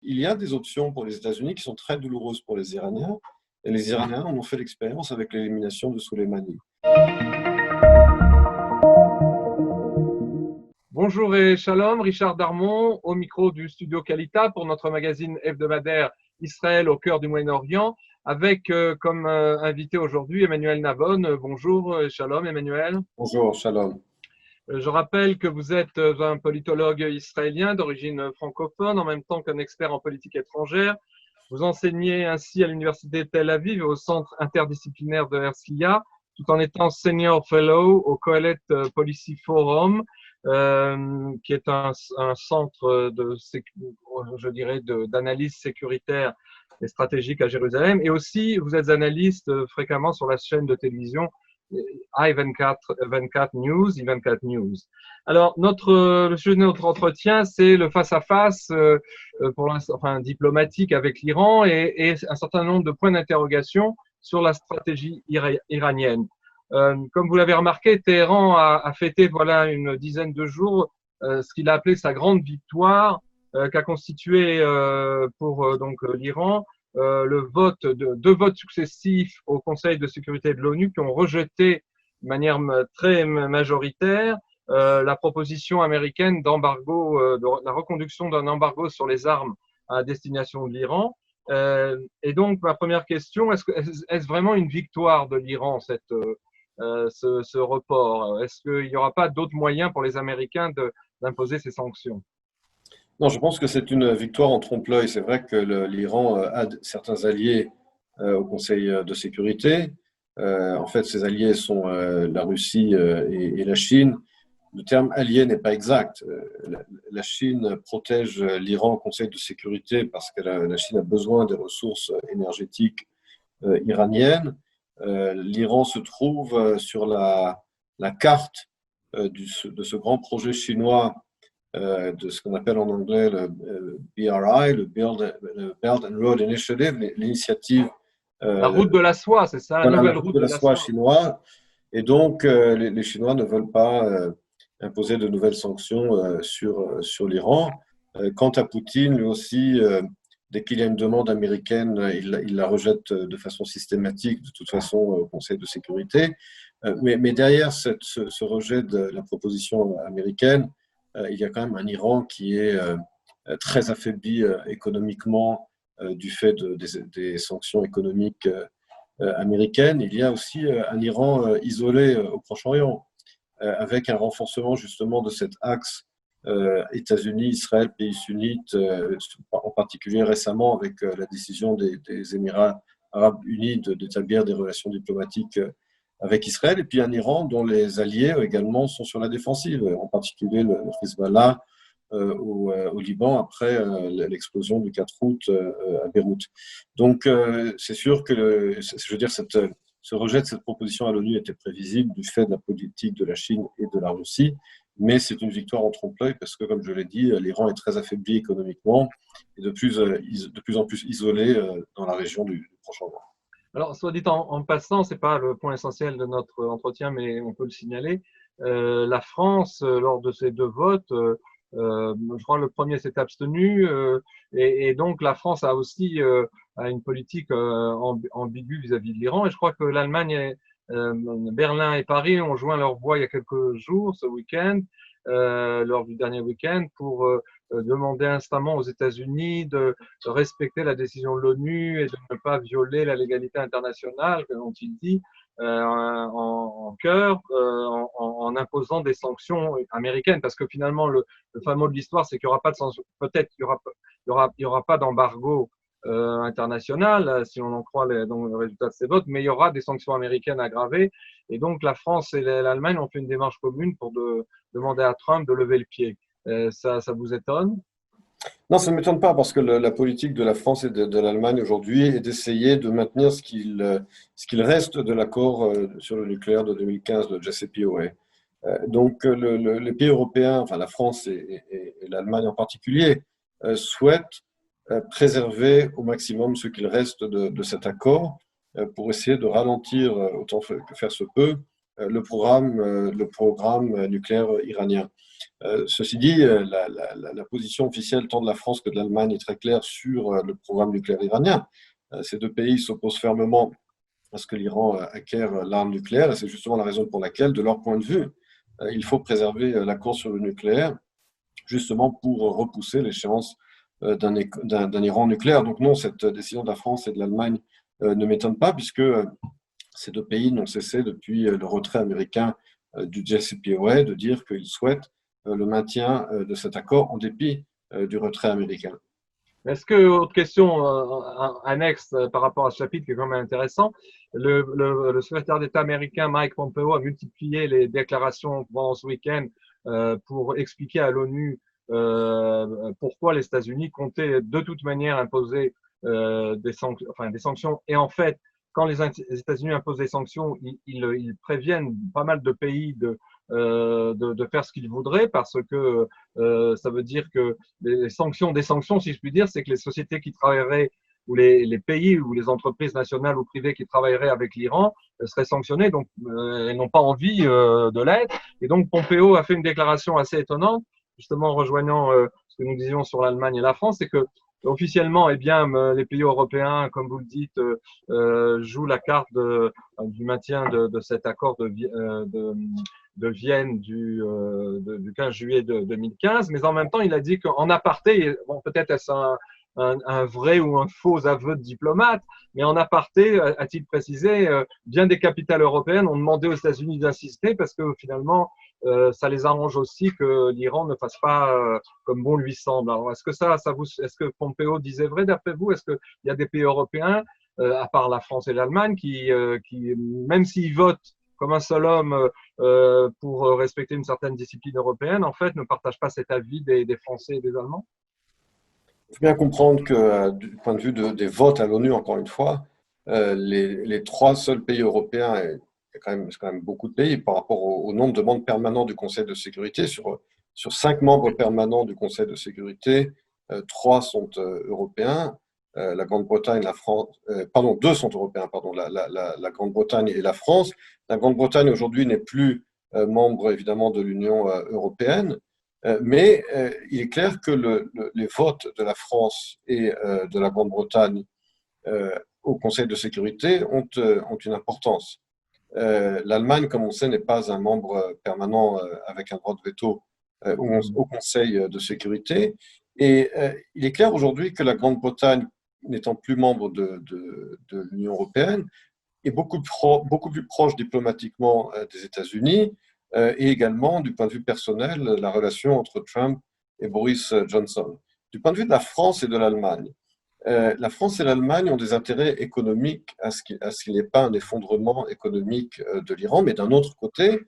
Il y a des options pour les États-Unis qui sont très douloureuses pour les Iraniens, et les Iraniens en ont fait l'expérience avec l'élimination de Soleimani. Bonjour et shalom, Richard Darmon au micro du studio Kalita pour notre magazine hebdomadaire Israël au cœur du Moyen-Orient avec comme invité aujourd'hui Emmanuel Nabon. Bonjour, shalom Emmanuel. Bonjour, shalom. Je rappelle que vous êtes un politologue israélien d'origine francophone en même temps qu'un expert en politique étrangère. Vous enseignez ainsi à l'université de Tel Aviv et au centre interdisciplinaire de Herzliya, tout en étant senior fellow au Coelet Policy Forum, qui est un centre de, je dirais, d'analyse sécuritaire et stratégique à Jérusalem. Et aussi, vous êtes analyste fréquemment sur la chaîne de télévision I24 News, I24 News. Alors, le sujet de notre entretien, c'est le face-à-face, pour l'instant, enfin, diplomatique avec l'Iran et un certain nombre de points d'interrogation sur la stratégie iranienne. Comme vous l'avez remarqué, Téhéran a fêté voilà une dizaine de jours ce qu'il a appelé sa grande victoire, qu'a constitué pour donc l'Iran le vote de deux votes successifs au Conseil de sécurité de l'ONU qui ont rejeté de manière très majoritaire la proposition américaine d'embargo, de la reconduction d'un embargo sur les armes à destination de l'Iran. Et donc, ma première question, est-ce vraiment une victoire de l'Iran, ce report? Est-ce qu'il n'y aura pas d'autres moyens pour les Américains d'imposer ces sanctions? Non, je pense que c'est une victoire en trompe-l'œil. C'est vrai que l'Iran a certains alliés au Conseil de sécurité. En fait, ces alliés sont la Russie et la Chine. Le terme allié n'est pas exact. La Chine protège l'Iran au Conseil de sécurité parce que la Chine a besoin des ressources énergétiques iraniennes. L'Iran se trouve sur la carte de ce grand projet chinois de ce qu'on appelle en anglais le BRI, le Belt and Road Initiative, l'initiative. La route de la soie, c'est ça, la Voilà, la nouvelle route route de de la la soie soie. chinoise. Et donc, les Chinois ne veulent pas imposer de nouvelles sanctions sur l'Iran. Quant à Poutine, lui aussi, dès qu'il y a une demande américaine, il la rejette de façon systématique, de toute façon, au Conseil de sécurité. Mais derrière ce rejet de la proposition américaine, il y a quand même un Iran qui est très affaibli économiquement du fait des sanctions économiques américaines. Il y a aussi un Iran isolé au Proche-Orient, avec un renforcement justement de cet axe États-Unis, Israël, pays sunnites, en particulier récemment avec la décision des Émirats arabes unis d'établir des relations diplomatiques avec Israël, et puis un Iran dont les alliés également sont sur la défensive, en particulier le Hezbollah au Liban après l'explosion du 4 août à Beyrouth. Donc c'est sûr que je veux dire, ce rejet de cette proposition à l'ONU était prévisible du fait de la politique de la Chine et de la Russie, mais c'est une victoire en trompe-l'œil parce que, comme je l'ai dit, l'Iran est très affaibli économiquement et de plus en plus isolé dans la région du Proche-Orient. Alors, soit dit en passant, c'est pas le point essentiel de notre entretien, mais on peut le signaler. La France, lors de ces deux votes, je crois que le premier s'est abstenu, et donc la France a aussi a une politique ambiguë vis-à-vis de l'Iran. Et je crois que l'Allemagne, Berlin et Paris ont joint leur voix il y a quelques jours, ce week-end, lors du dernier week-end, pour demander instamment aux États-Unis de respecter la décision de l'ONU et de ne pas violer la légalité internationale, comme il dit, en cœur, en imposant des sanctions américaines. Parce que finalement, le fin mot de l'histoire, c'est qu'il n'y aura pas de sanctions. Peut-être qu'il y aura pas d'embargo international, si on en croit le résultat de ces votes, mais il y aura des sanctions américaines aggravées. Et donc, la France et l'Allemagne ont fait une démarche commune pour demander à Trump de lever le pied. Ça vous étonne? Non, ça ne m'étonne pas parce que la politique de la France et de l'Allemagne aujourd'hui est d'essayer de maintenir ce qu'il reste de l'accord sur le nucléaire de 2015, le JCPOA. Donc, les pays européens, enfin la France et l'Allemagne en particulier, souhaitent préserver au maximum ce qu'il reste de cet accord pour essayer de ralentir autant que faire se peut le programme nucléaire iranien. Ceci dit, la position officielle tant de la France que de l'Allemagne est très claire sur le programme nucléaire iranien. Ces deux pays s'opposent fermement à ce que l'Iran acquiert l'arme nucléaire, et c'est justement la raison pour laquelle, de leur point de vue, il faut préserver l'accord sur le nucléaire, justement pour repousser l'échéance d'un Iran nucléaire. Donc non, cette décision de la France et de l'Allemagne ne m'étonne pas, puisque ces deux pays n'ont cessé depuis le retrait américain du JCPOA de dire qu'ils souhaitent le maintien de cet accord en dépit du retrait américain. Est-ce que, autre question annexe par rapport à ce chapitre qui est quand même intéressant, le secrétaire d'État américain Mike Pompeo a multiplié les déclarations pendant ce week-end pour expliquer à l'ONU pourquoi les États-Unis comptaient de toute manière imposer des sanctions. Et en fait, quand les États-Unis imposent des sanctions, ils préviennent pas mal de pays de faire ce qu'ils voudraient, parce que ça veut dire que des sanctions, si je puis dire, c'est que les sociétés qui travailleraient, ou les pays ou les entreprises nationales ou privées qui travailleraient avec l'Iran seraient sanctionnées, donc elles n'ont pas envie de l'être. Et donc Pompeo a fait une déclaration assez étonnante, justement rejoignant ce que nous disions sur l'Allemagne et la France, c'est que officiellement, eh bien, les pays européens, comme vous le dites, jouent la carte du maintien de cet accord de Vienne du 15 juillet 2015, mais en même temps, il a dit qu'en aparté, bon, peut-être est-ce un vrai ou un faux aveu de diplomate, mais en aparté, a-t-il précisé, bien des capitales européennes ont demandé aux États-Unis d'insister parce que finalement, ça les arrange aussi que l'Iran ne fasse pas comme bon lui semble. Alors, est-ce que Pompeo disait vrai d'après vous? Est-ce qu'il y a des pays européens, à part la France et l'Allemagne, qui, même s'ils votent comme un seul homme pour respecter une certaine discipline européenne, en fait, ne partagent pas cet avis des Français et des Allemands? Il faut bien comprendre que, du point de vue des votes à l'ONU, encore une fois, les trois seuls pays européens, et c'est quand même beaucoup de pays par rapport au nombre de membres permanents du Conseil de sécurité. Sur 5 membres permanents du Conseil de sécurité, trois sont européens. La Grande-Bretagne, la France, pardon, deux sont européens, pardon, la Grande-Bretagne et la France. La Grande-Bretagne aujourd'hui n'est plus membre évidemment de l'Union européenne. Mais il est clair que les votes de la France et de la Grande-Bretagne au Conseil de sécurité ont une importance. L'Allemagne, comme on sait, n'est pas un membre permanent avec un droit de veto au Conseil de sécurité. Et il est clair aujourd'hui que la Grande-Bretagne, n'étant plus membre de l'Union européenne, est beaucoup plus proche diplomatiquement des États-Unis et également, du point de vue personnel, la relation entre Trump et Boris Johnson. Du point de vue de la France et de l'Allemagne, la France et l'Allemagne ont des intérêts économiques à ce qu'il n'y ait pas un effondrement économique de l'Iran, mais d'un autre côté,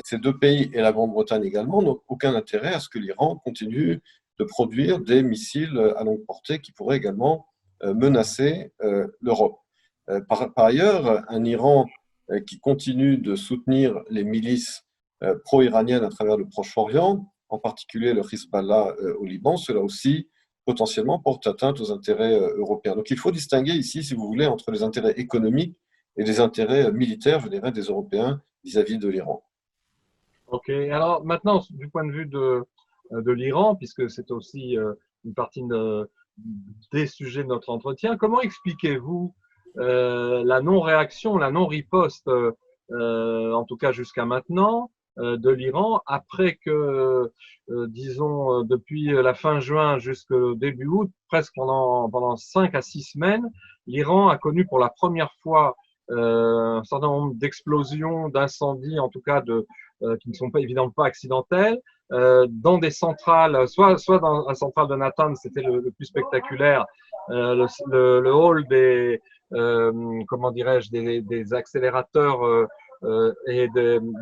ces deux pays et la Grande-Bretagne également n'ont aucun intérêt à ce que l'Iran continue de produire des missiles à longue portée qui pourraient également menacer l'Europe. Par ailleurs, un Iran qui continue de soutenir les milices pro-iraniennes à travers le Proche-Orient, en particulier le Hezbollah au Liban, cela aussi potentiellement porte atteinte aux intérêts européens. Donc il faut distinguer ici, si vous voulez, entre les intérêts économiques et les intérêts militaires, je dirais, des Européens vis-à-vis de l'Iran. Ok, alors maintenant, du point de vue de l'Iran, puisque c'est aussi une partie des sujets de notre entretien, comment expliquez-vous la non-réaction, la non-riposte, en tout cas jusqu'à maintenant, de l'Iran, après que, disons, depuis la fin juin jusqu'au début août, presque pendant 5 à 6 semaines, l'Iran a connu pour la première fois un certain nombre d'explosions, d'incendies, en tout cas qui ne sont pas évidemment pas accidentelles, dans des centrales, soit dans la centrale de Natanz, c'était le plus spectaculaire, le hall comment dirais-je, des accélérateurs et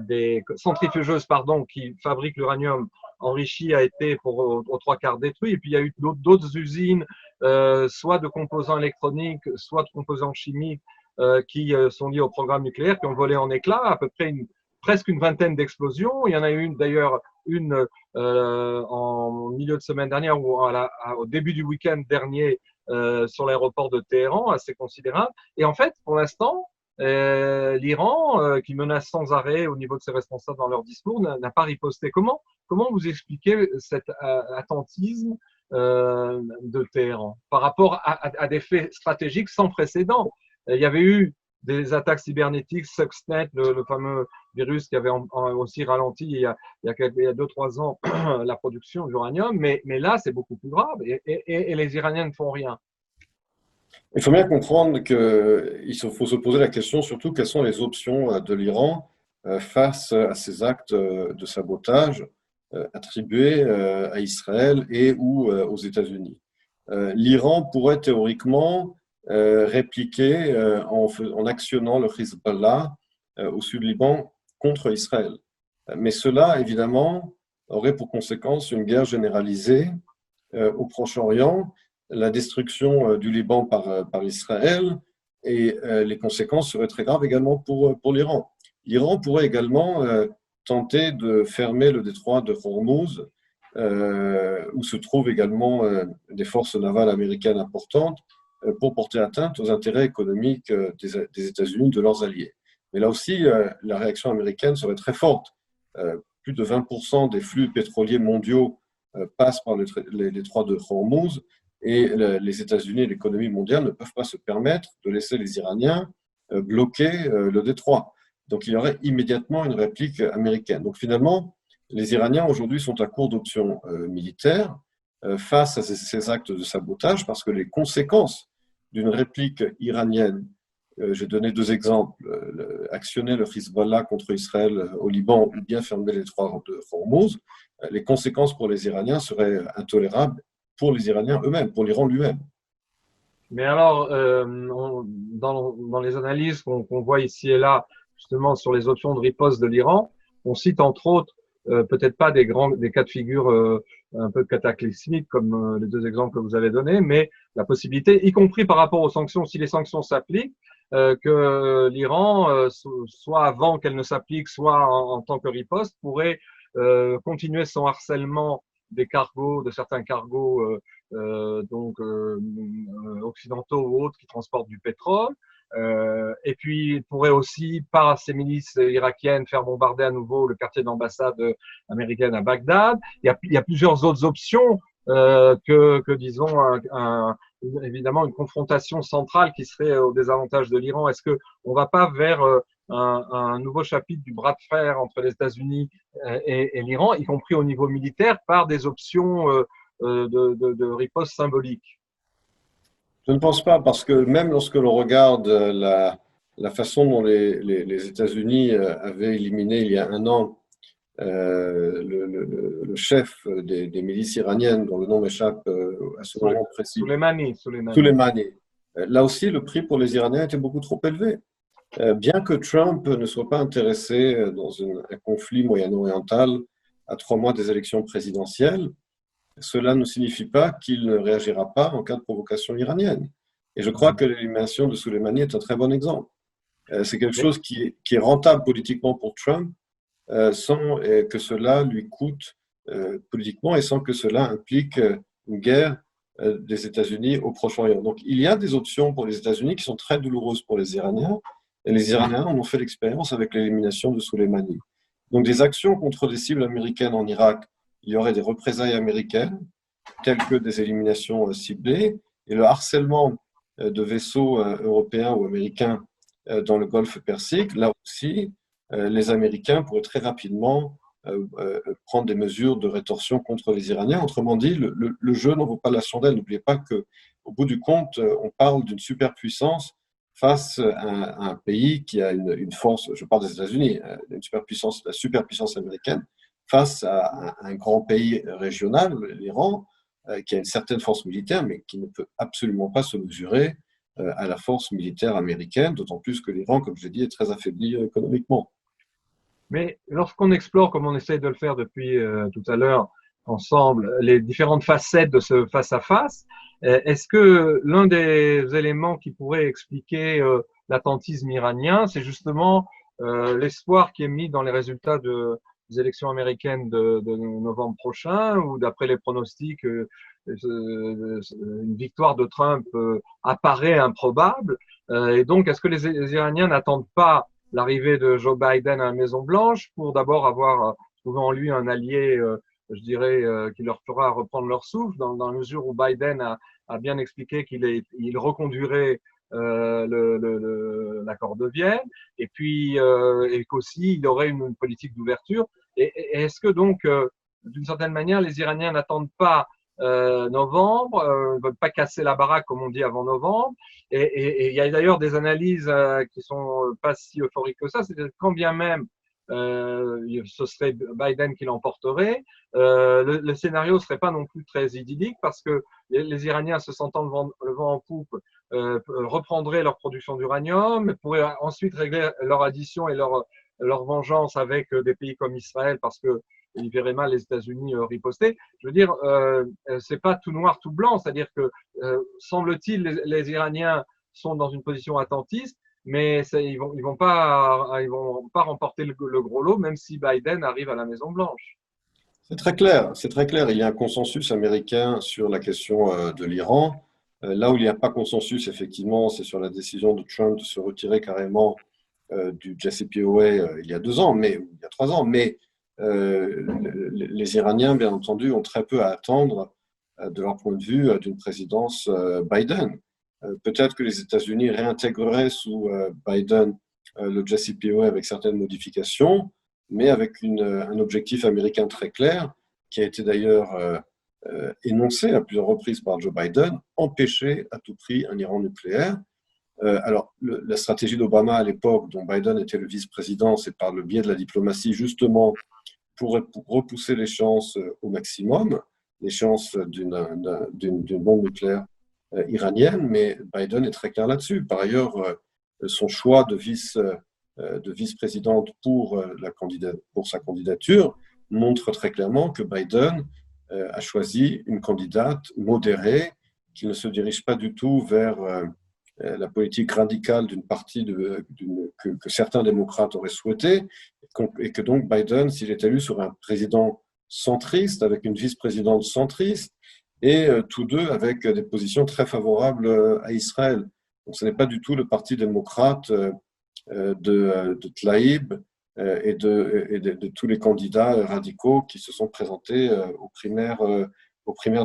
des centrifugeuses, pardon, qui fabriquent l'uranium enrichi a été aux trois quarts détruit. Et puis il y a eu d'autres usines, soit de composants électroniques, soit de composants chimiques, qui sont liés au programme nucléaire, qui ont volé en éclats, à peu près presque une vingtaine d'explosions. Il y en a eu d'ailleurs une en milieu de semaine dernière ou au début du week-end dernier sur l'aéroport de Téhéran, assez considérable. Et en fait, pour l'instant, l'Iran, qui menace sans arrêt au niveau de ses responsables dans leurs discours, n'a pas riposté. Comment vous expliquez cet attentisme de Téhéran par rapport à des faits stratégiques sans précédent? Il y avait eu des attaques cybernétiques, Stuxnet, le fameux virus qui avait aussi ralenti il y a 2-3 ans la production d'uranium, mais là, c'est beaucoup plus grave et les Iraniens ne font rien. Il faut bien comprendre qu'il faut se poser la question surtout quelles sont les options de l'Iran face à ces actes de sabotage attribués à Israël et ou aux États-Unis. L'Iran pourrait théoriquement répliquer en actionnant le Hezbollah au sud du Liban contre Israël. Mais cela, évidemment, aurait pour conséquence une guerre généralisée au Proche-Orient, la destruction du Liban par Israël, et les conséquences seraient très graves également pour l'Iran. L'Iran pourrait également tenter de fermer le détroit de Hormuz, où se trouvent également des forces navales américaines importantes, pour porter atteinte aux intérêts économiques des États-Unis, de leurs alliés. Mais là aussi, la réaction américaine serait très forte. Plus de 20% des flux pétroliers mondiaux passent par les détroits de Hormuz, et les États-Unis et l'économie mondiale ne peuvent pas se permettre de laisser les Iraniens bloquer le détroit. Donc il y aurait immédiatement une réplique américaine. Donc finalement, les Iraniens aujourd'hui sont à court d'options militaires face à ces actes de sabotage, parce que les conséquences d'une réplique iranienne, j'ai donné 2 exemples, actionner le Hezbollah contre Israël au Liban ou bien fermer les détroits de Hormuz, les conséquences pour les Iraniens seraient intolérables pour les Iraniens eux-mêmes, pour l'Iran lui-même. Mais alors, dans les analyses qu'on voit ici et là, justement sur les options de riposte de l'Iran, on cite entre autres, peut-être pas des cas de figure un peu cataclysmiques comme les 2 exemples que vous avez donnés, mais la possibilité, y compris par rapport aux sanctions, si les sanctions s'appliquent, que l'Iran, soit avant qu'elles ne s'appliquent, soit en tant que riposte, pourrait continuer son harcèlement des cargos, de certains cargos occidentaux ou autres qui transportent du pétrole. Et puis, il pourrait aussi, par ces milices irakiennes, faire bombarder à nouveau le quartier d'ambassade américaine à Bagdad. Il y a plusieurs autres options que disons, évidemment, une confrontation centrale qui serait au désavantage de l'Iran. Est-ce qu'on ne va pas vers un nouveau chapitre du bras de fer entre les États-Unis et l'Iran, y compris au niveau militaire, par des options de riposte symbolique? Je ne pense pas, parce que même lorsque l'on regarde la façon dont les États-Unis avaient éliminé il y a 1 an le chef des milices iraniennes, dont le nom m'échappe à ce moment précis, Soleimani. Soleimani. Là aussi, le prix pour les Iraniens était beaucoup trop élevé. Bien que Trump ne soit pas intéressé dans un conflit moyen-oriental à 3 mois des élections présidentielles, cela ne signifie pas qu'il ne réagira pas en cas de provocation iranienne. Et je crois que l'élimination de Soleimani est un très bon exemple. C'est quelque chose qui est rentable politiquement pour Trump, sans que cela lui coûte politiquement, et sans que cela implique une guerre des États-Unis au Proche-Orient. Donc il y a des options pour les États-Unis qui sont très douloureuses pour les Iraniens, et les Iraniens en ont fait l'expérience avec l'élimination de Soleimani. Donc des actions contre des cibles américaines en Irak, il y aurait des représailles américaines, telles que des éliminations ciblées, et le harcèlement de vaisseaux européens ou américains dans le golfe Persique. Là aussi, les Américains pourraient très rapidement prendre des mesures de rétorsion contre les Iraniens. Autrement dit, le jeu n'en vaut pas la chandelle. N'oubliez pas qu'au bout du compte, on parle d'une superpuissance face à un pays qui a une force, je parle des États-Unis, une superpuissance, la superpuissance américaine, face à un grand pays régional, l'Iran, qui a une certaine force militaire, mais qui ne peut absolument pas se mesurer à la force militaire américaine, d'autant plus que l'Iran, comme je l'ai dit, est très affaibli économiquement. Mais lorsqu'on explore, comme on essaie de le faire depuis tout à l'heure ensemble, les différentes facettes de ce face-à-face, est-ce que l'un des éléments qui pourrait expliquer l'attentisme iranien, c'est justement l'espoir qui est mis dans les résultats des élections américaines de novembre prochain, où d'après les pronostics, une victoire de Trump apparaît improbable. Et donc, est-ce que les Iraniens n'attendent pas l'arrivée de Joe Biden à la Maison-Blanche pour d'abord avoir trouvé en lui un allié, je dirais, qui leur fera reprendre leur souffle, dans la mesure où Biden a bien expliqué il reconduirait l'accord de Vienne, et puis et qu'aussi il aurait une politique d'ouverture. Et est-ce que donc, d'une certaine manière, les Iraniens n'attendent pas novembre, ne veulent pas casser la baraque comme on dit avant novembre, et il y a d'ailleurs des analyses qui sont pas si euphoriques que ça, c'est que quand bien même ce serait Biden qui l'emporterait, le scénario ne serait pas non plus très idyllique parce que les Iraniens, se sentant le vent en poupe, reprendraient leur production d'uranium, pourraient ensuite régler leur addition et leur vengeance avec des pays comme Israël parce que ils verraient mal les États-Unis riposter. Je veux dire, c'est pas tout noir, tout blanc. C'est-à-dire que, semble-t-il, les Iraniens sont dans une position attentiste, mais ils vont pas remporter le gros lot, même si Biden arrive à la Maison Blanche. C'est très clair, c'est très clair. Il y a un consensus américain sur la question de l'Iran. Là où il n'y a pas consensus, effectivement, c'est sur la décision de Trump de se retirer carrément du JCPOA il y a 2 ans, mais il y a 3 ans. Mais les Iraniens, bien entendu, ont très peu à attendre de leur point de vue d'une présidence Biden. Peut-être que les États-Unis réintégreraient sous Biden le JCPOA avec certaines modifications, mais avec un objectif américain très clair, qui a été d'ailleurs énoncé à plusieurs reprises par Joe Biden, empêcher à tout prix un Iran nucléaire. Alors, la stratégie d'Obama à l'époque, dont Biden était le vice-président, c'est par le biais de la diplomatie, justement, pour repousser l'échéance au maximum, l'échéance d'une bombe nucléaire iranienne, mais Biden est très clair là-dessus. Par ailleurs, son choix de vice-présidente pour sa candidature montre très clairement que Biden a choisi une candidate modérée qui ne se dirige pas du tout vers la politique radicale d'une partie que certains démocrates auraient souhaité, et que donc Biden, s'il est élu, sera un président centriste avec une vice-présidente centriste, et tous deux avec des positions très favorables à Israël. Donc ce n'est pas du tout le parti démocrate de Tlaib et de tous les candidats radicaux qui se sont présentés aux primaires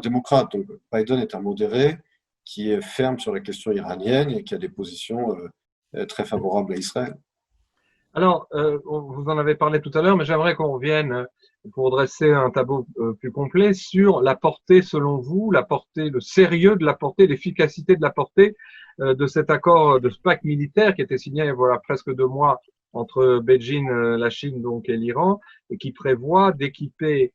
démocrates. Donc Biden est un modéré qui est ferme sur la question iranienne et qui a des positions très favorables à Israël. Alors, vous en avez parlé tout à l'heure, mais j'aimerais qu'on revienne pour dresser un tableau plus complet sur la portée, selon vous, la portée, le sérieux de la portée, l'efficacité de la portée de cet accord de ce pacte militaire qui était signé voilà presque 2 mois entre Beijing, la Chine donc et l'Iran, et qui prévoit d'équiper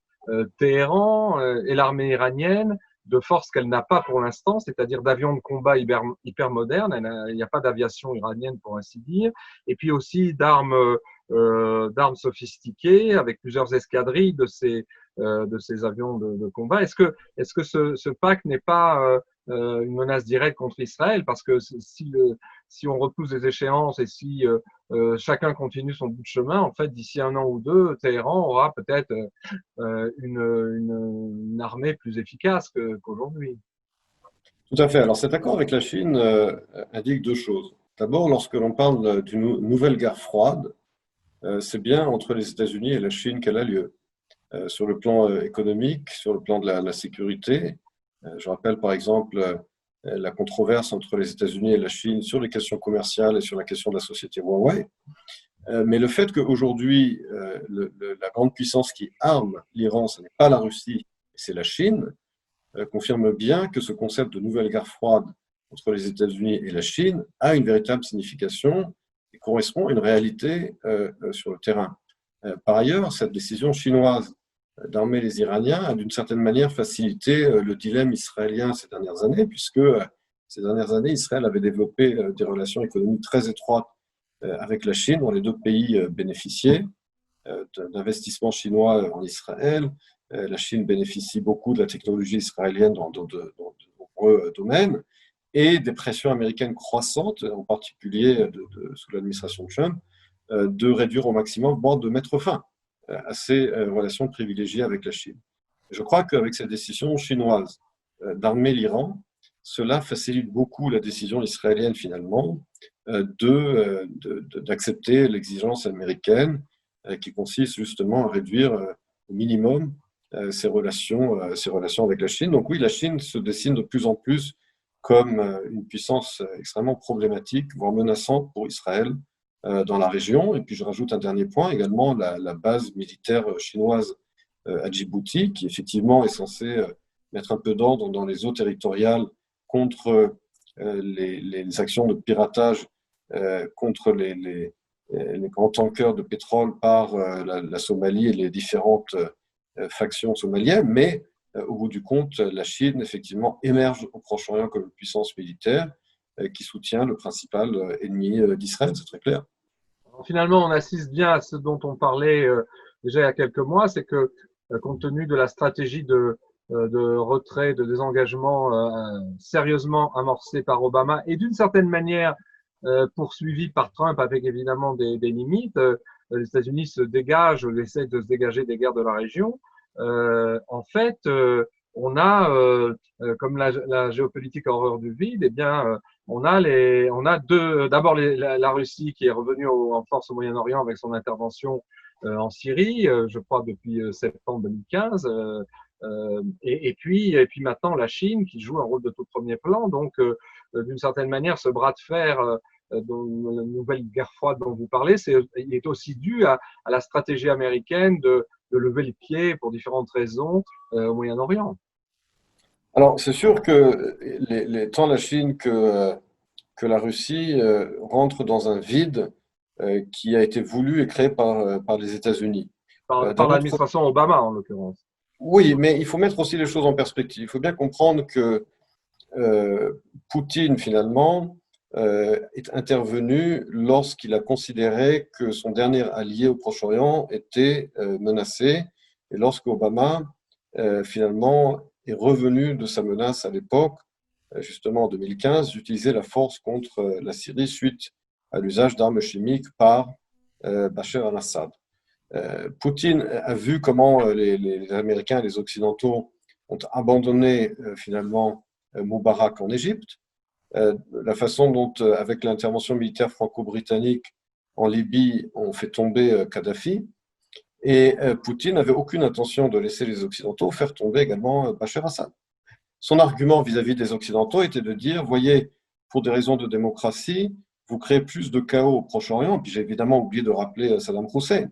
Téhéran et l'armée iranienne de forces qu'elle n'a pas pour l'instant, c'est-à-dire d'avions de combat hyper modernes. Il n'y a pas d'aviation iranienne pour ainsi dire, et puis aussi d'armes sophistiquées avec plusieurs escadrilles de ces avions de combat. Est-ce que ce pacte n'est pas une menace directe contre Israël? Parce que si on repousse les échéances et si chacun continue son bout de chemin, en fait, d'ici 1 an ou 2, Téhéran aura peut-être une armée plus efficace qu'aujourd'hui. Tout à fait. Alors cet accord avec la Chine indique 2 choses. D'abord, lorsque l'on parle d'une nouvelle guerre froide, c'est bien entre les États-Unis et la Chine qu'elle a lieu. Sur le plan économique, sur le plan de la sécurité, je rappelle par exemple la controverse entre les États-Unis et la Chine sur les questions commerciales et sur la question de la société Huawei. Mais le fait qu'aujourd'hui, la grande puissance qui arme l'Iran, ce n'est pas la Russie, c'est la Chine, confirme bien que ce concept de nouvelle guerre froide entre les États-Unis et la Chine a une véritable signification et correspond à une réalité sur le terrain. Par ailleurs, cette décision chinoise d'armer les Iraniens a d'une certaine manière facilité le dilemme israélien ces dernières années, puisque ces dernières années, Israël avait développé des relations économiques très étroites avec la Chine, dont les 2 pays bénéficiaient d'investissements chinois en Israël. La Chine bénéficie beaucoup de la technologie israélienne dans de nombreux domaines et des pressions américaines croissantes, en particulier sous l'administration Trump, de réduire au maximum, voire de mettre fin à ces relations privilégiées avec la Chine. Je crois qu'avec cette décision chinoise d'armer l'Iran, cela facilite beaucoup la décision israélienne finalement d'accepter l'exigence américaine qui consiste justement à réduire au minimum ses relations avec la Chine. Donc oui, la Chine se dessine de plus en plus comme une puissance extrêmement problématique, voire menaçante pour Israël dans la région. Et puis je rajoute un dernier point, également la base militaire chinoise à Djibouti, qui effectivement est censée mettre un peu d'ordre dans les eaux territoriales contre les actions de piratage contre les grands tankers de pétrole par la Somalie et les différentes factions somaliennes, mais au bout du compte, la Chine, effectivement, émerge au Proche-Orient comme une puissance militaire qui soutient le principal ennemi d'Israël, c'est très clair. Alors, finalement, on assiste bien à ce dont on parlait déjà il y a quelques mois, c'est que compte tenu de la stratégie de retrait, de désengagement sérieusement amorcée par Obama et d'une certaine manière poursuivie par Trump avec évidemment des limites, les États-Unis se dégagent, essaient de se dégager des guerres de la région. En fait, on a, comme la géopolitique a horreur du vide, eh bien, on a d'abord la Russie qui est revenue en force au Moyen-Orient avec son intervention en Syrie, je crois depuis septembre 2015, et puis maintenant la Chine qui joue un rôle de tout premier plan. Donc, d'une certaine manière, ce bras de fer dont la nouvelle guerre froide dont vous parlez, il est aussi dû à la stratégie américaine de lever le pied pour différentes raisons au Moyen-Orient. Alors, c'est sûr que tant la Chine que la Russie rentrent dans un vide qui a été voulu et créé par les États-Unis. Par l'administration Obama, en l'occurrence. Oui, mais il faut mettre aussi les choses en perspective. Il faut bien comprendre que Poutine, finalement, est intervenu lorsqu'il a considéré que son dernier allié au Proche-Orient était menacé, et lorsqu'Obama, finalement, est revenu de sa menace à l'époque, justement en 2015, d'utiliser la force contre la Syrie suite à l'usage d'armes chimiques par Bachar al-Assad. Poutine a vu comment les Américains et les Occidentaux ont abandonné finalement Moubarak en Égypte, la façon dont, avec l'intervention militaire franco-britannique en Libye, on fait tomber Kadhafi. Et Poutine n'avait aucune intention de laisser les Occidentaux faire tomber également Bachar Assad. Son argument vis-à-vis des Occidentaux était de dire, voyez, pour des raisons de démocratie, vous créez plus de chaos au Proche-Orient. Puis j'ai évidemment oublié de rappeler Saddam Hussein,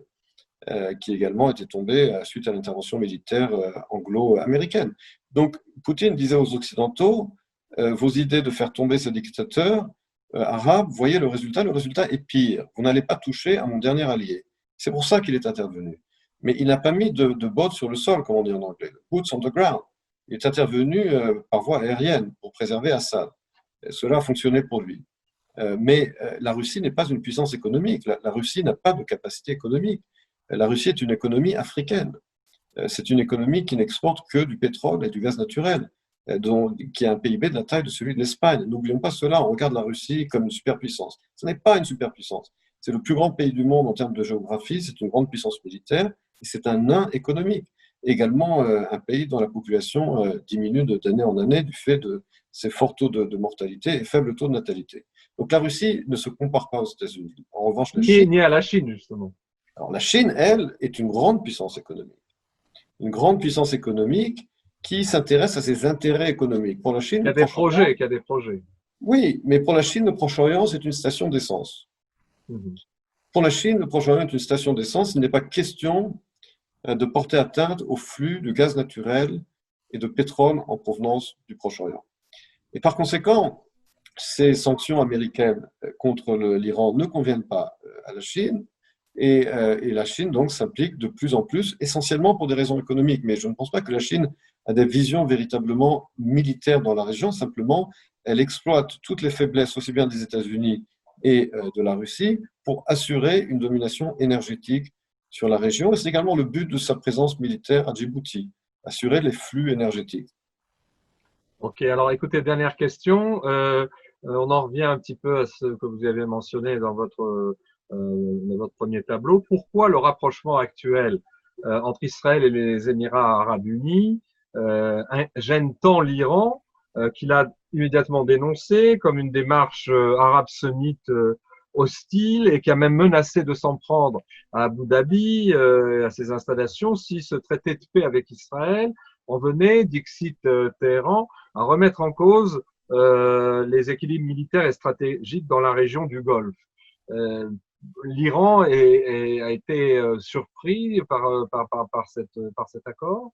qui également était tombé suite à l'intervention militaire anglo-américaine. Donc Poutine disait aux Occidentaux, vos idées de faire tomber ces dictateurs arabes, voyez le résultat est pire. Vous n'allez pas toucher à mon dernier allié. C'est pour ça qu'il est intervenu. Mais il n'a pas mis de bottes sur le sol, comme on dit en anglais, boots on the ground. Il est intervenu par voie aérienne pour préserver Assad. Et cela a fonctionné pour lui. Mais la Russie n'est pas une puissance économique. La Russie n'a pas de capacité économique. La Russie est une économie africaine. C'est une économie qui n'exporte que du pétrole et du gaz naturel, qui a un PIB de la taille de celui de l'Espagne. N'oublions pas cela, on regarde la Russie comme une superpuissance. Ce n'est pas une superpuissance. C'est le plus grand pays du monde en termes de géographie, c'est une grande puissance militaire, et c'est un nain économique. Également un pays dont la population diminue d'année en année du fait de ses forts taux de mortalité et faibles taux de natalité. Donc la Russie ne se compare pas aux États-Unis. En revanche, la Chine… Ni à la Chine, justement. Alors la Chine, elle, est une grande puissance économique. Une grande puissance économique qui s'intéresse à ses intérêts économiques. Pour la Chine, il y a des projets, qui a des projets. Oui, mais pour la Chine, le Proche-Orient, c'est une station d'essence. Pour la Chine, le Proche-Orient est une station d'essence. Il n'est pas question de porter atteinte au flux de gaz naturel et de pétrole en provenance du Proche-Orient. Et par conséquent, ces sanctions américaines contre l'Iran ne conviennent pas à la Chine. Et la Chine, donc, s'implique de plus en plus, essentiellement pour des raisons économiques. Mais je ne pense pas que la Chine a des visions véritablement militaires dans la région. Simplement, elle exploite toutes les faiblesses, aussi bien des États-Unis et de la Russie, pour assurer une domination énergétique sur la région. Et c'est également le but de sa présence militaire à Djibouti, assurer les flux énergétiques. Ok, alors écoutez, dernière question. On en revient un petit peu à ce que vous avez mentionné dans votre premier tableau. Pourquoi le rapprochement actuel entre Israël et les Émirats arabes unis gêne tant l'Iran qu'il a immédiatement dénoncé comme une démarche arabe sunnite hostile et qui a même menacé de s'en prendre à Abu Dhabi, à ses installations, si ce traité de paix avec Israël en venait, dixit Téhéran, à remettre en cause les équilibres militaires et stratégiques dans la région du Golfe. L'Iran a été surpris par cet accord.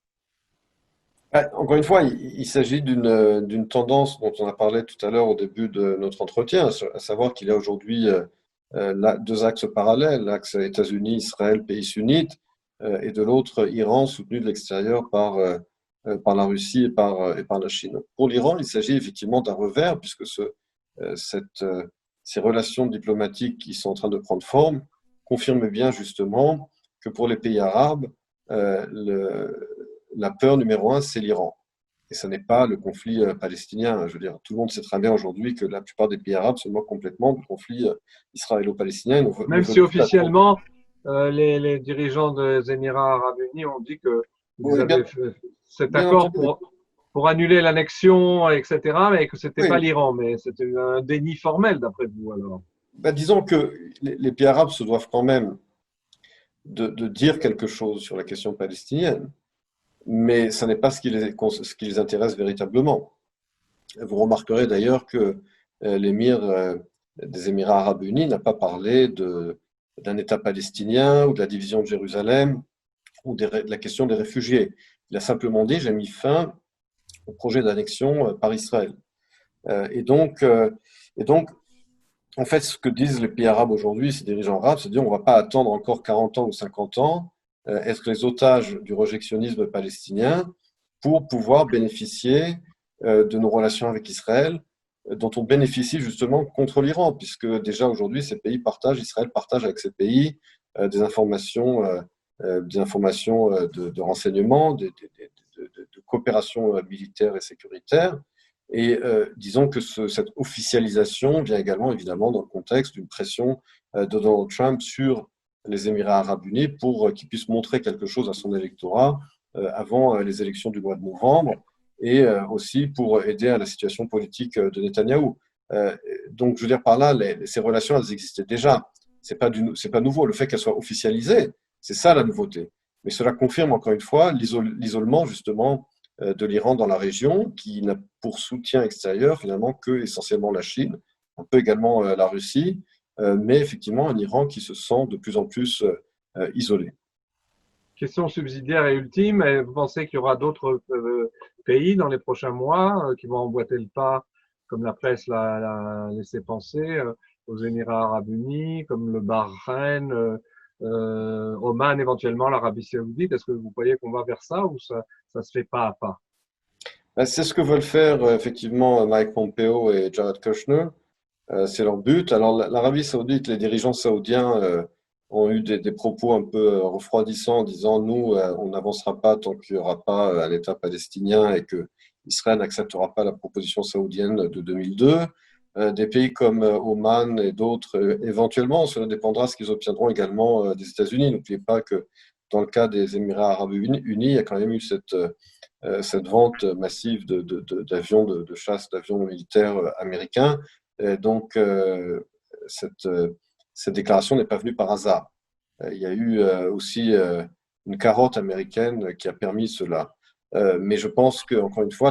Encore une fois, il s'agit d'une tendance dont on a parlé tout à l'heure au début de notre entretien, à savoir qu'il y a aujourd'hui deux axes parallèles, l'axe États-Unis, Israël, pays sunnites, et de l'autre Iran soutenu de l'extérieur par la Russie et par la Chine. Pour l'Iran, il s'agit effectivement d'un revers, puisque ces relations diplomatiques qui sont en train de prendre forme confirment bien justement que pour les pays arabes, la peur numéro un, c'est l'Iran. Et ce n'est pas le conflit palestinien. Je veux dire, tout le monde sait très bien aujourd'hui que la plupart des pays arabes se moquent complètement du conflit israélo-palestinien. Même si officiellement, les dirigeants des Émirats arabes unis ont dit qu'ils Oui, avaient fait cet bien accord entendu. pour annuler l'annexion, etc., mais que c'était Oui. pas l'Iran. Mais c'était un déni formel, d'après vous, alors. Ben, disons que les pays arabes se doivent quand même de dire quelque chose sur la question palestinienne, mais ce n'est pas ce qui les intéresse véritablement. Vous remarquerez d'ailleurs que l'émir des Émirats arabes unis n'a pas parlé d'un État palestinien ou de la division de Jérusalem ou de la question des réfugiés. Il a simplement dit, j'ai mis fin au projet d'annexion par Israël. Euh, et donc, euh, et donc, en fait, ce que disent les pays arabes aujourd'hui, ces dirigeants arabes, c'est de dire on ne va pas attendre encore 40 ans ou 50 ans, être les otages du rejectionnisme palestinien pour pouvoir bénéficier de nos relations avec Israël, dont on bénéficie justement contre l'Iran, puisque déjà aujourd'hui, ces pays partagent, Israël partage avec ces pays des informations de renseignement, de coopération militaire et sécuritaire. Et disons que cette officialisation vient également évidemment dans le contexte d'une pression de Donald Trump sur les Émirats arabes unis pour qu'ils puissent montrer quelque chose à son électorat avant les élections du mois de novembre et aussi pour aider à la situation politique de Netanyahou. Donc, je veux dire par là, ces relations, elles existaient déjà. C'est pas nouveau. Le fait qu'elles soient officialisées, c'est ça la nouveauté. Mais cela confirme encore une fois l'isolement justement de l'Iran dans la région, qui n'a pour soutien extérieur finalement que essentiellement la Chine, un peu également la Russie, mais effectivement un Iran qui se sent de plus en plus isolé. Question subsidiaire et ultime, et vous pensez qu'il y aura d'autres pays dans les prochains mois qui vont emboîter le pas, comme la presse l'a laissé penser, aux Émirats arabes unis, comme le Bahreïn, Oman, éventuellement l'Arabie saoudite? Est-ce que vous croyez qu'on va vers ça ou ça se fait pas à pas? C'est ce que veulent faire effectivement Mike Pompeo et Jared Kushner. C'est leur but. Alors l'Arabie saoudite, les dirigeants saoudiens ont eu des propos un peu refroidissants en disant nous, on n'avancera pas tant qu'il n'y aura pas un État palestinien et que Israël n'acceptera pas la proposition saoudienne de 2002. Des pays comme Oman et d'autres, éventuellement, cela dépendra de ce qu'ils obtiendront également des États-Unis. N'oubliez pas que dans le cas des Émirats arabes unis, il y a quand même eu cette vente massive d'avions de chasse, d'avions militaires américains. Et donc, cette déclaration n'est pas venue par hasard. Il y a eu aussi une carotte américaine qui a permis cela. Mais je pense que, encore une fois,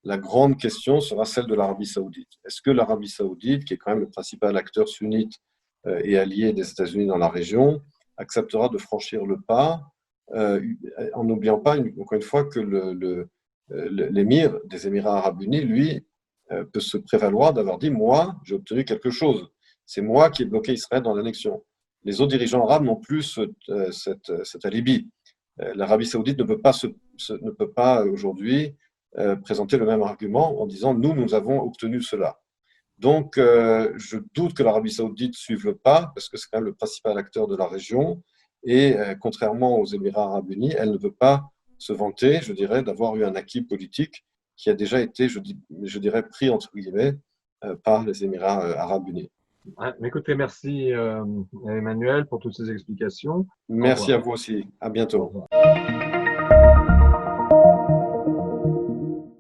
la grande question sera celle de l'Arabie saoudite. Est-ce que l'Arabie saoudite, qui est quand même le principal acteur sunnite et allié des États-Unis dans la région, acceptera de franchir le pas, en n'oubliant pas, encore une fois, que l'émir des Émirats arabes unis, lui, peut se prévaloir d'avoir dit, moi, j'ai obtenu quelque chose. C'est moi qui ai bloqué Israël dans l'annexion. Les autres dirigeants arabes n'ont plus cet alibi. L'Arabie saoudite ne peut pas aujourd'hui présenter le même argument en disant, nous avons obtenu cela. Donc, je doute que l'Arabie saoudite suive le pas, parce que c'est quand même le principal acteur de la région. Et contrairement aux Émirats arabes unis, elle ne peut pas se vanter, je dirais, d'avoir eu un acquis politique qui a déjà été, je dirais, pris, entre guillemets, par les Émirats arabes unis. Ouais, écoutez, merci Emmanuel pour toutes ces explications. Au Merci revoir. à vous aussi. À Au bientôt. revoir.